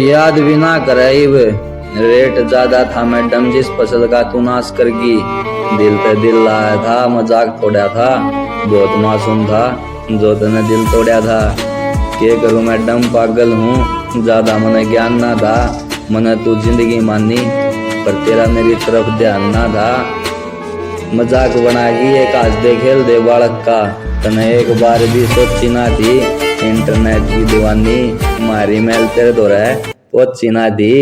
याद भी ना करे रेट ज्यादा था मैडम जिस फसल का तू नाश करगी। दिल पे दिल लाया था, मजाक तोड़ा था, बहुत मासूम था जो तूने दिल तोड़ा था। क्या करूं मैडम पागल हूँ, ज्यादा मने ज्ञान ना था। मने तू जिंदगी मानी पर तेरा मेरी तरफ ध्यान ना था। मजाक बनागी एक आज दे खेल दे बालक का, तने एक बार भी सोची ना थी। इंटरनेट की दीवानी मारी मेल तेरे दो रहे पहुंची ना थी।